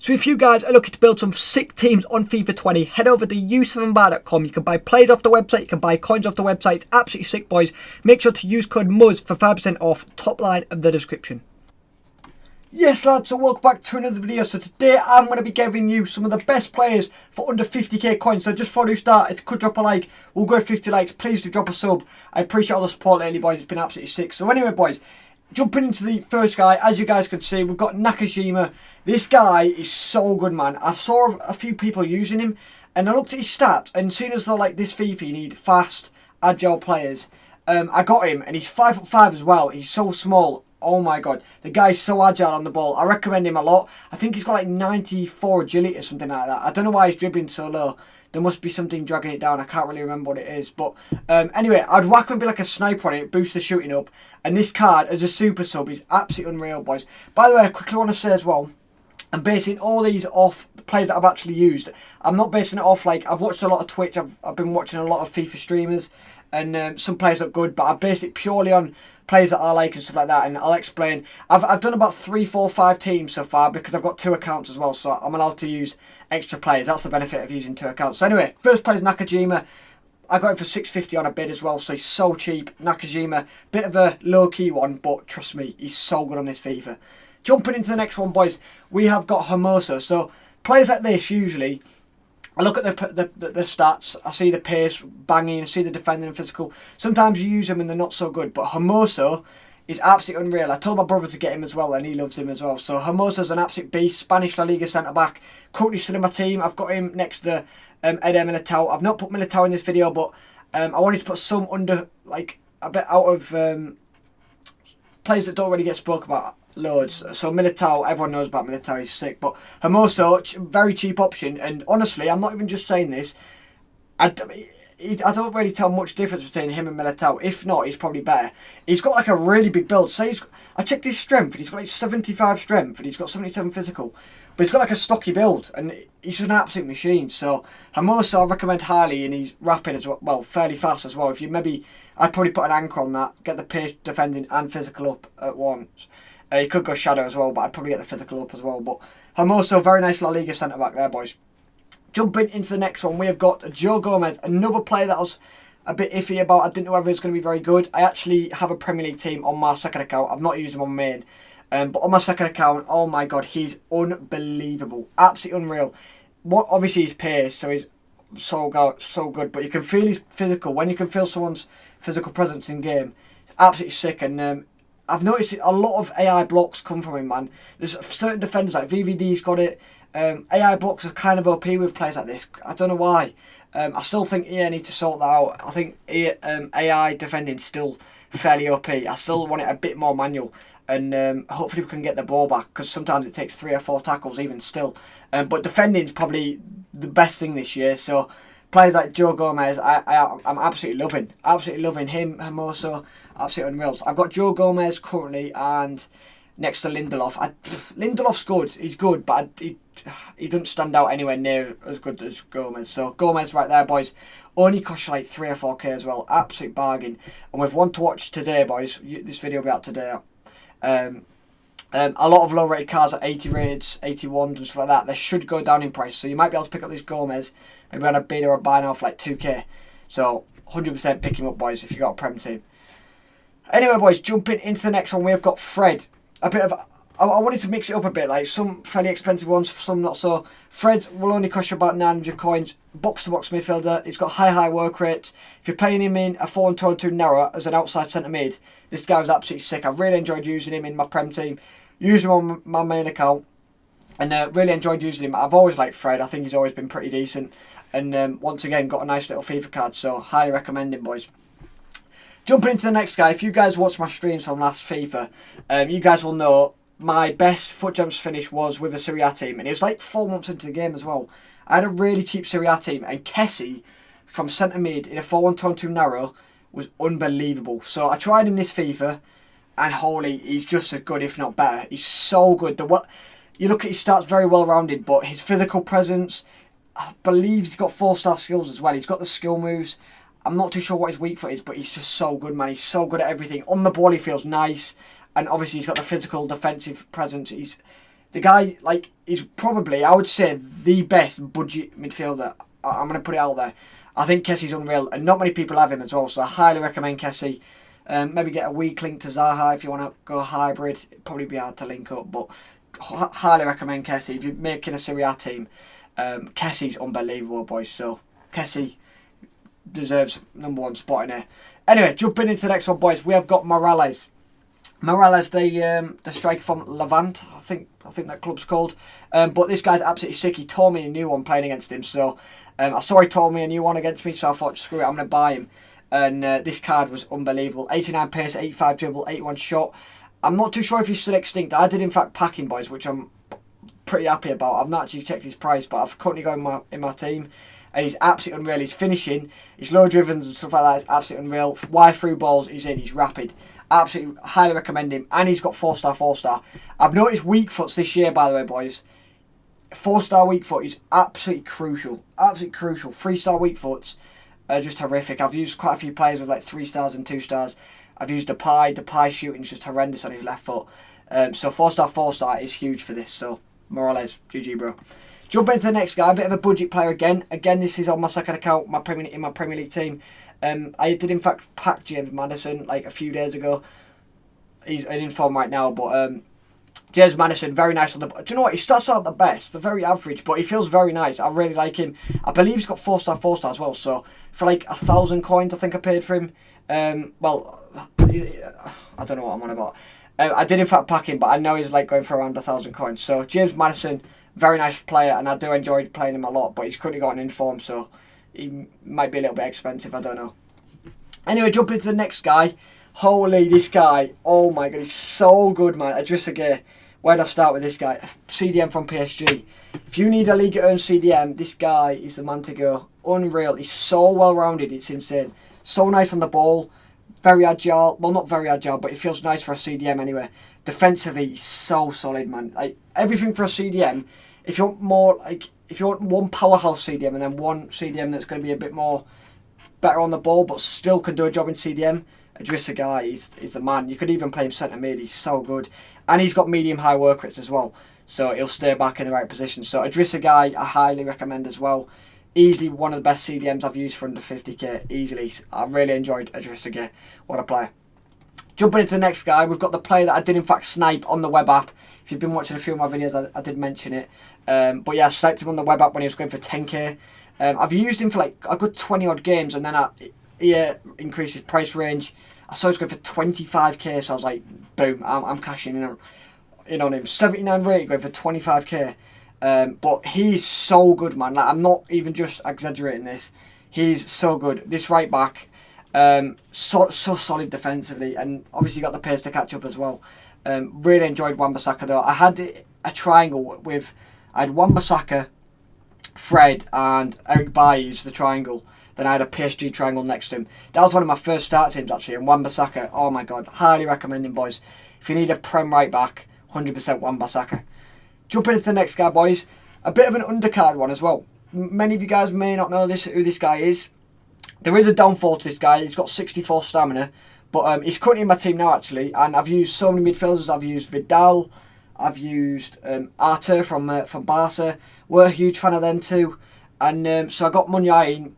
So if you guys are looking to build some sick teams on FIFA 20, head over to u7bar.com. You can buy players off the website, you can buy coins off the website. It's absolutely sick, boys. Make sure to use code MUZZ for 5% off, top line of the description. Yes lads, so welcome back to another video. So today I'm going to be giving you some of the best players for under 50k coins. So just before we start, if you could drop a like, we'll go 50 likes. Please do drop a sub. I appreciate all the support lately, boys. It's been absolutely sick. So anyway, boys, jumping into the first guy, as you guys can see, we've got Nakajima. This guy is so good, man. I saw a few people using him, and I looked at his stats, and seeing as though like this FIFA you need fast, agile players, I got him, and he's 5'5" as well. He's so small. Oh my god, the guy's so agile on the ball. I recommend him a lot. I think he's got like 94 agility or something like that. I don't know why he's dribbling so low. There must be something dragging it down. I can't really remember what it is. But anyway, I'd whack him and be like a sniper on it, boost the shooting up. And this card as a super sub is absolutely unreal, boys. By the way, I quickly want to say as well, I'm basing all these off the players that I've actually used. I'm not basing it off, like, I've watched a lot of Twitch. I've been watching a lot of FIFA streamers. And some players look good, but I base it purely on players that I like and stuff like that. And I'll explain. I've done about 3, 4, 5 teams so far because I've got 2 accounts as well. So I'm allowed to use extra players. That's the benefit of using 2 accounts. So anyway, first player is Nakajima. I got him for 650 on a bid as well, so he's so cheap. Nakajima, bit of a low-key one, but trust me, he's so good on this FIFA. Jumping into the next one, boys, we have got Hermoso. So players like this, usually, I look at the stats, I see the pace, banging, I see the defending and physical. Sometimes you use them and they're not so good, but Hermoso is absolutely unreal. I told my brother to get him as well, and he loves him as well. So Hermoso's an absolute beast, Spanish La Liga centre-back. Currently still in my team. I've got him next to Eder Militao. I've not put Militao in this video, but I wanted to put some under, like, a bit out of players that don't really get spoke about loads. So Militao, everyone knows about Militao, he's sick. But Hermoso, very cheap option. And honestly, I'm not even just saying this. I don't really tell much difference between him and Militao. If not, he's probably better. He's got like a really big build. Say I checked his strength, and he's got like 75 strength, and he's got 77 physical. But he's got like a stocky build, and he's just an absolute machine. So Hermoso I recommend highly, and he's rapid as well, fairly fast as well. If you maybe, I'd probably put an anchor on that, get the pace, defending, and physical up at once. You could go shadow as well, but I'd probably get the physical up as well. But Hermoso, very nice La Liga centre back there, boys. Jumping into the next one, we have got Joe Gomez, another player that I was a bit iffy about. I didn't know whether he was going to be very good. I actually have a Premier League team on my second account. I've not used him on main. But on my second account, oh my god, he's unbelievable. Absolutely unreal. Obviously, his pace, so he's so good. But you can feel his physical. When you can feel someone's physical presence in game, it's absolutely sick. And I've noticed a lot of AI blocks come from him, man. There's certain defenders, like VVD's got it. AI blocks are kind of OP with players like this. I don't know why. I still think EA need to sort that out. I think AI defending is still fairly OP. I still want it a bit more manual. And hopefully we can get the ball back, because sometimes it takes 3 or 4 tackles even still. But defending is probably the best thing this year. So players like Joe Gomez, I'm absolutely loving him. Hermoso, absolutely unreal. So I've got Joe Gomez currently, and next to Lindelof. Lindelof's good. He's good, but he doesn't stand out anywhere near as good as Gomez. So Gomez right there, boys. Only costs you like 3 or 4k as well. Absolute bargain. And with one to watch today, boys. This video will be out today. A lot of low rated cars at 80 rates, 81 and stuff like that, they should go down in price. So you might be able to pick up this Gomez maybe on a bid or a buy now for like 2k. So 100% pick him up, boys, if you got a Prem team. Anyway, boys, jumping into the next one, we've got Fred. A bit of, I wanted to mix it up a bit, like some fairly expensive ones, some not so. Fred will only cost you about 900 coins. Box-to-box midfielder. He's got high work rates. If you're playing him in a 4-1-2-2 narrow as an outside centre mid, this guy was absolutely sick. I really enjoyed using him in my Prem team. Used him on my main account, and really enjoyed using him. I've always liked Fred. I think he's always been pretty decent. And once again, got a nice little FIFA card, so highly recommend him, boys. Jumping into the next guy, if you guys watched my streams from last FIFA, you guys will know my best foot jumps finish was with a Serie A team, and it was like 4 months into the game as well. I had a really cheap Serie A team, and Kessie from centre mid in a 4-1-2 narrow was unbelievable. So I tried him this FIFA, and holy, he's just as good, if not better. He's so good. You look at his stats, very well rounded, but his physical presence, I believe he's got 4-star skills as well. He's got the skill moves. I'm not too sure what his weak foot is, but he's just so good, man. He's so good at everything. On the ball, he feels nice. And obviously, he's got the physical, defensive presence. The guy, like, is probably, I would say, the best budget midfielder. I'm going to put it out there. I think Kessie's unreal, and not many people have him as well, so I highly recommend Kessie. Maybe get a weak link to Zaha if you want to go hybrid. It'd probably be hard to link up, but highly recommend Kessie. If you're making a Serie A team, Kessie's unbelievable, boys. So, Kessie deserves #1 spot in here. Anyway, jumping into the next one, boys, we have got Morales. Morales, the striker from Levante, I think that club's called. But this guy's absolutely sick. He tore me a new one playing against him. So I saw he tore me a new one against me, so I thought, screw it, I'm going to buy him. And this card was unbelievable. 89 pace, 85 dribble, 81 shot. I'm not too sure if he's still extinct. I did, in fact, pack him, boys, which I'm pretty happy about. I've not actually checked his price, but I've currently got him in my team. And he's absolutely unreal. He's finishing, his low drivens and stuff like that is absolutely unreal. Wide through balls, he's in, he's rapid. Absolutely highly recommend him. And he's got 4-star, 4-star. I've noticed weak foots this year, by the way, boys. 4-star weak foot is absolutely crucial. Absolutely crucial. 3-star weak foots are just horrific. I've used quite a few players with like 3 stars and 2 stars. I've used Depay. Depay shooting is just horrendous on his left foot. So 4-star, 4-star is huge for this. So Morales, GG, bro. Jump into the next guy, a bit of a budget player again. Again, this is on my second account, in my Premier League team. I did in fact pack James Maddison like a few days ago. He's in form right now, but James Maddison, very nice on the... Do you know what? He starts out the best. They're very average, but he feels very nice. I really like him. I believe he's got 4-star, 4-star as well, so for like 1,000 coins, I think I paid for him. Well, I don't know what I'm on about. I did in fact pack him, but I know he's like going for around 1,000 coins. So James Maddison, very nice player, and I do enjoy playing him a lot, but he's currently got an inform, so he might be a little bit expensive, I don't know. Anyway, jumping to the next guy. Holy, this guy, oh my god, he's so good, man. Idrissa Gueye. Where do I start with this guy? CDM from PSG. If you need a Ligue 1 CDM, this guy is the man to go. Unreal. He's so well-rounded, it's insane. So nice on the ball. Very agile. Well, not very agile, but it feels nice for a CDM anyway. Defensively, he's so solid, man. Like, everything for a CDM. If you want more, like, if you want one powerhouse CDM and then one CDM that's going to be a bit more better on the ball, but still can do a job in CDM, Idrissa Gueye is the man. You could even play him centre mid. He's so good. And he's got medium-high work rates as well. So he'll stay back in the right position. So Idrissa Gueye, I highly recommend as well. Easily one of the best CDMs I've used for under 50k. Easily. I really enjoyed Idrissa Gueye. What a player. Jumping into the next guy, we've got the player that I did in fact snipe on the web app. If you've been watching a few of my videos, I did mention it. But yeah, I sniped him on the web app when he was going for 10k. I've used him for like a good 20 odd games, and then he increased his price range. I saw he was going for 25k, so I was like, boom, I'm cashing in on him. 79 rating, going for 25k. But he's so good, man. Like, I'm not even just exaggerating this. He's so good. This right back, so solid defensively, and obviously got the pace to catch up as well. Really enjoyed Wan-Bissaka though. I had a triangle with, I had Wan-Bissaka, Fred, and Eric Bailly, the triangle. Then I had a PSG triangle next to him. That was one of my first start teams actually, and Wan-Bissaka, oh my god, highly recommend him, boys. If you need a Prem right back, 100% Wan-Bissaka. Jumping into the next guy, boys. A bit of an undercard one as well. Many of you guys may not know who this guy is. There is a downfall to this guy. He's got 64 stamina, but he's currently in my team now actually, and I've used so many midfielders. I've used Vidal, I've used Arthur from Barca. We're a huge fan of them too. And so I got Munyain.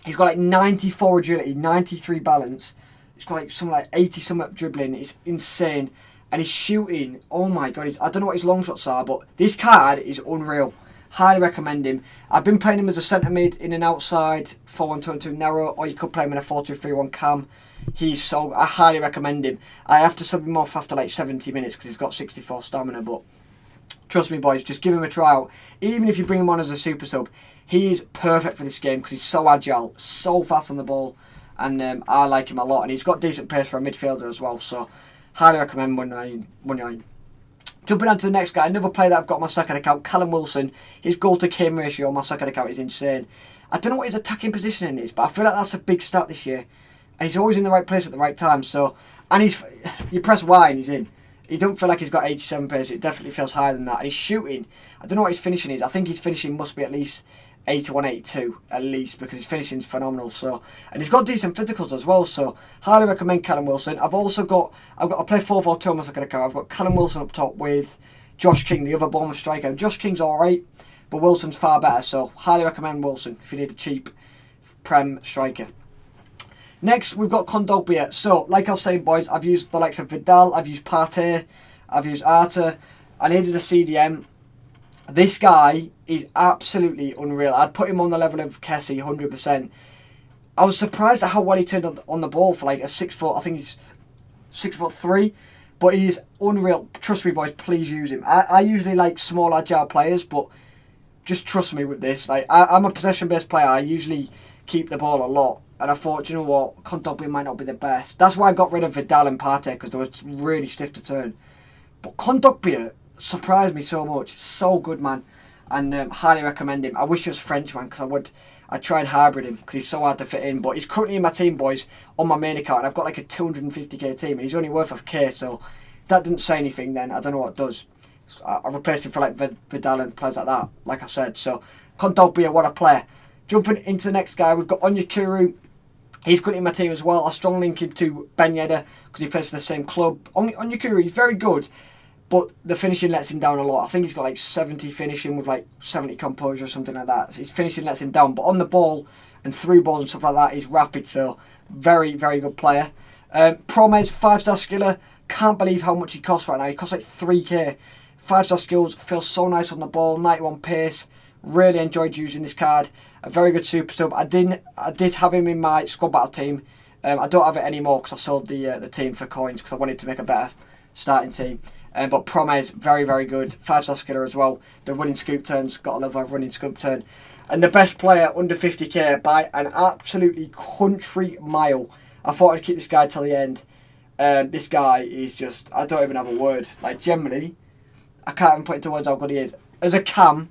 He's got like 94 agility, 93 balance. He's got like something like 80 something dribbling. It's insane. And his shooting, oh my god, I don't know what his long shots are, but this card is unreal. Highly recommend him. I've been playing him as a centre mid in an outside 4-1-2-2 narrow, or you could play him in a 4-2-3-1 cam. I highly recommend him. I have to sub him off after like 70 minutes because he's got 64 stamina, but trust me, boys, just give him a try out. Even if you bring him on as a super sub, he is perfect for this game because he's so agile, so fast on the ball, and I like him a lot. And he's got decent pace for a midfielder as well, so highly recommend Munyain. Jumping on to the next guy, another player that I've got on my second account, Callum Wilson. His goal to game ratio on my second account is insane. I don't know what his attacking positioning is, but I feel like that's a big stat this year. And he's always in the right place at the right time. So, and you press Y and he's in. He don't feel like he's got 87 pace. It definitely feels higher than that. And he's shooting. I don't know what his finishing is. I think his finishing must be at least 81, 82 at least, because his finishing's phenomenal. So, and he's got decent physicals as well. So, highly recommend Callum Wilson. I've got I play 4-4-2 on my second account. I've got Callum Wilson up top with Josh King, the other Bournemouth striker. Josh King's alright, but Wilson's far better, so highly recommend Wilson if you need a cheap Prem striker. Next, we've got Kondogbia. So, like I was saying, boys, I've used the likes of Vidal, I've used Partey, I've used Arta. I needed a CDM. This guy is absolutely unreal. I'd put him on the level of Kessie, 100%. I was surprised at how well he turned on the ball for like a 6 foot, I think he's 6'3", but he's unreal. Trust me, boys, please use him. I usually like small, agile players, but just trust me with this. Like I'm a possession-based player. I usually keep the ball a lot. And I thought, you know what, Kondogbia might not be the best. That's why I got rid of Vidal and Partey, because they were really stiff to turn. But Kondogbia surprised me so much. So good, man. And highly recommend him. I wish he was French, man, because I'd try and hybrid him, because he's so hard to fit in. But he's currently in my team, boys, on my main account. And I've got like a 250k team, and he's only worth a K, so that didn't say anything then. I don't know what it does. So I replaced him for like Vidal and players like that, like I said. So Kondogbia, what a player. Jumping into the next guy, we've got Onyekuru. He's currently in my team as well. I strongly link him to Ben Yedder because he plays for the same club. Onyekuru, he's very good, but the finishing lets him down a lot. I think he's got like 70 finishing with like 70 composure or something like that. His finishing lets him down, but on the ball and through balls and stuff like that, he's rapid. So very, very good player. Promes, 5-star skiller. Can't believe how much he costs right now. He costs like 3k. 5-star skills, feels so nice on the ball. 91 pace. Really enjoyed using this card. A very good super sub. I did have him in my squad battle team. I don't have it anymore because I sold the team for coins because I wanted to make a better starting team. But Promes, very, very good. 5-star skiller as well. The running scoop turns, got a level of running scoop turn. And the best player under 50k by an absolutely country mile. I thought I'd keep this guy till the end. This guy is just, I don't even have a word. Like, generally, I can't even put into words how good he is. As a cam,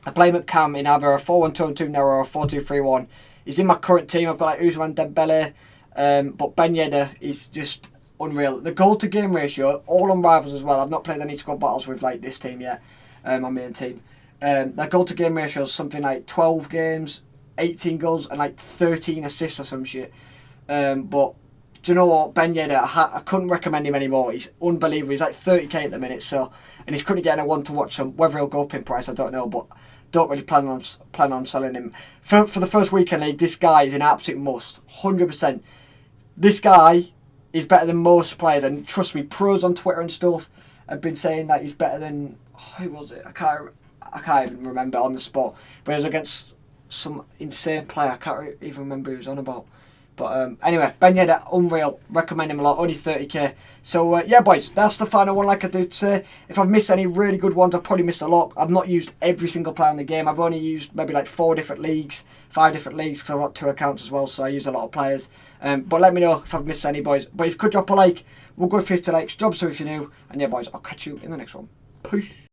I play him at cam in either a 4-1-2-2 narrow or a 4-2-3-1. He's in my current team. I've got like Ousmane Dembele, but Ben Yedder is just unreal. The goal to game ratio, all on rivals as well. I've not played any squad battles with like this team yet, my main team. The goal to game ratio is something like 12 games, 18 goals, and like 13 assists or some shit. But do you know what, Ben Yedder, I couldn't recommend him anymore. He's unbelievable. He's like 30k at the minute, so, and he's currently getting a one to watch. So whether he'll go up in price, I don't know, but don't really plan on selling him. For the first weekend league, this guy is an absolute must, 100%. This guy is better than most players, and trust me, pros on Twitter and stuff have been saying that he's better than, who was it? I can't even remember on the spot, but it was against some insane player. I can't even remember who he was on about. But anyway, Ben Yedder, unreal. Recommend him a lot. Only 30k. So yeah, boys, that's the final one. Like I did say, if I've missed any really good ones, I've probably missed a lot. I've not used every single player in the game. I've only used maybe like 5 different leagues, because I've got 2 accounts as well, so I use a lot of players. But let me know if I've missed any, boys. But if you could drop a like, we'll go 50 likes. Drop some if you're new. And yeah, boys, I'll catch you in the next one. Peace.